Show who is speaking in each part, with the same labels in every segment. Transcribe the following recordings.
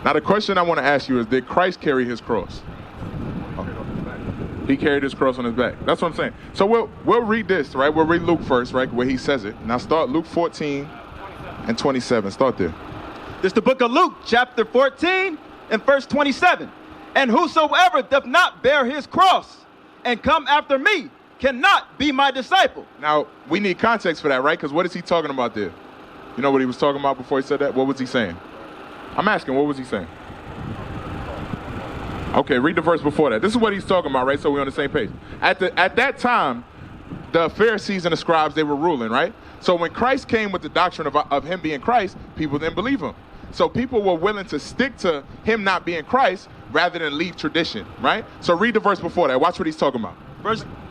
Speaker 1: Now the question I want to ask you is, did Christ carry his cross? He carried his cross on his back. That's what I'm saying. So we'll read this, right? We'll read Luke first, right, where he says it. Now start Luke 14 and 27. Start there.
Speaker 2: This is the book of Luke, chapter 14 and verse 27. And whosoever doth not bear his cross and come after me cannot be my disciple.
Speaker 1: Now, we need context for that, right? Because what is he talking about there? You know what he was talking about before he said that? What was he saying? I'm asking, what was he saying? Okay, read the verse before that. This is what he's talking about, right? So we're on the same page. At that time, the Pharisees and the scribes, they were ruling, right? So when Christ came with the doctrine of him being Christ, people didn't believe him. So people were willing to stick to him not being Christ rather than leave tradition, right? So read the verse before that. Watch what he's talking about.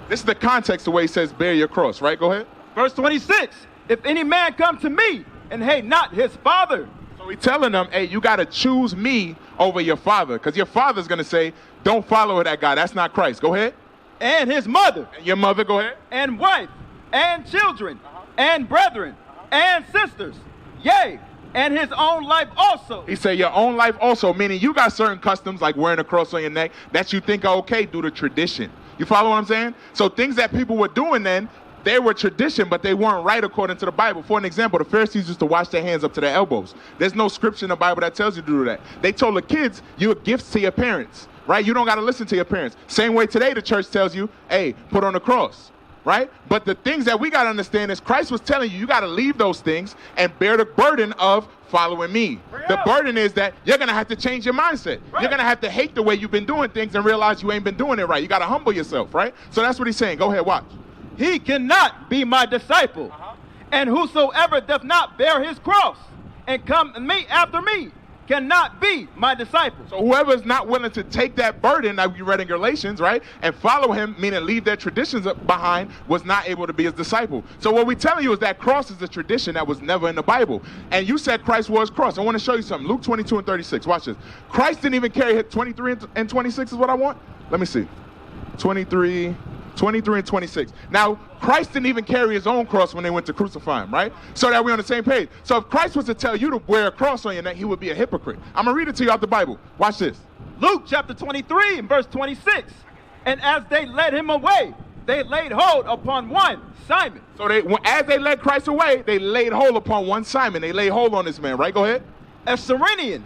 Speaker 1: This is the context, the way he says, bear your cross, right? Go ahead.
Speaker 2: Verse 26, if any man come to me and hate not his father.
Speaker 1: So he's telling them, hey, you got to choose me over your father, because your father's going to say, don't follow that guy. That's not Christ. Go ahead.
Speaker 2: And his mother.
Speaker 1: And your mother, go ahead.
Speaker 2: And wife, and children, and brethren, and sisters, yea, and his own life also.
Speaker 1: He said your own life also, meaning you got certain customs like wearing a cross on your neck that you think are okay due to tradition. You follow what I'm saying? So things that people were doing then, they were tradition, but they weren't right according to the Bible. For an example, the Pharisees used to wash their hands up to their elbows. There's no scripture in the Bible that tells you to do that. They told the kids, you're gifts to your parents, right? You don't got to listen to your parents. Same way today the church tells you, hey, put on the cross, right? But the things that we got to understand is Christ was telling you, you got to leave those things and bear the burden of following me. The burden is that you're going to have to change your mindset. You're going to have to hate the way you've been doing things and realize you ain't been doing it right. You got to humble yourself, right? So that's what he's saying. Go ahead, watch.
Speaker 2: He cannot be my disciple. And whosoever doth not bear his cross and come after me cannot be my disciple.
Speaker 1: So whoever is not willing to take that burden that we read in Galatians, right, and follow him, meaning leave their traditions behind, was not able to be his disciple. So what we're telling you is that cross is a tradition that was never in the Bible. And you said Christ was cross. I want to show you something. Luke 22 and 36. Watch this. Christ didn't even carry 23 and 26 is what I want. Let me see. 23 and 26. Now, Christ didn't even carry his own cross when they went to crucify him, right? So that we're on the same page. So if Christ was to tell you to wear a cross on your neck, he would be a hypocrite. I'm going to read it to you out the Bible. Watch this.
Speaker 2: Luke chapter 23 and verse 26. And as they led him away, they laid hold upon one, Simon.
Speaker 1: So as they led Christ away, they laid hold upon one Simon. They laid hold on this man, right? Go ahead.
Speaker 2: A Cyrenian,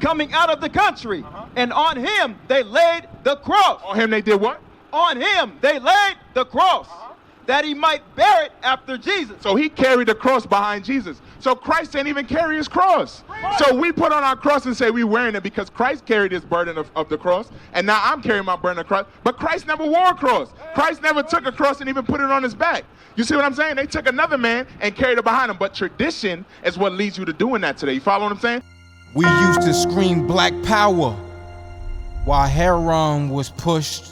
Speaker 2: coming out of the country. And on him they laid the cross.
Speaker 1: On him they did what?
Speaker 2: On him they laid the cross, that he might bear it after Jesus.
Speaker 1: So he carried the cross behind Jesus. So Christ didn't even carry his cross. So we put on our cross and say we're wearing it because Christ carried his burden of the cross, and now I'm carrying my burden of cross. But Christ never wore a cross. Christ never took a cross and even put it on his back. You see what I'm saying? They took another man and carried it behind him. But tradition is what leads you to doing that today. You follow what I'm saying?
Speaker 3: We used to scream black power while heroin was pushed.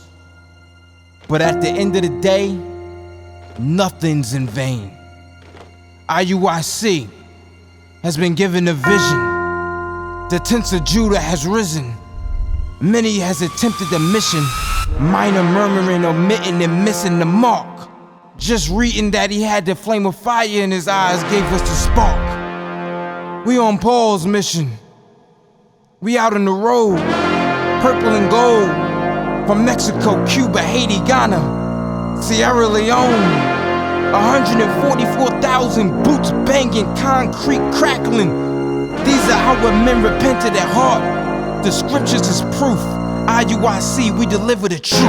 Speaker 3: But at the end of the day, nothing's in vain. IUIC has been given a vision. The tents of Judah has risen. Many has attempted the mission, minor murmuring, omitting, and missing the mark. Just reading that he had the flame of fire in his eyes gave us the spark. We on Paul's mission. We out on the road, purple and gold. From Mexico, Cuba, Haiti, Ghana, Sierra Leone. 144,000 boots banging, concrete crackling. These are our men repented at heart. The scriptures is proof. IUIC, we deliver the truth.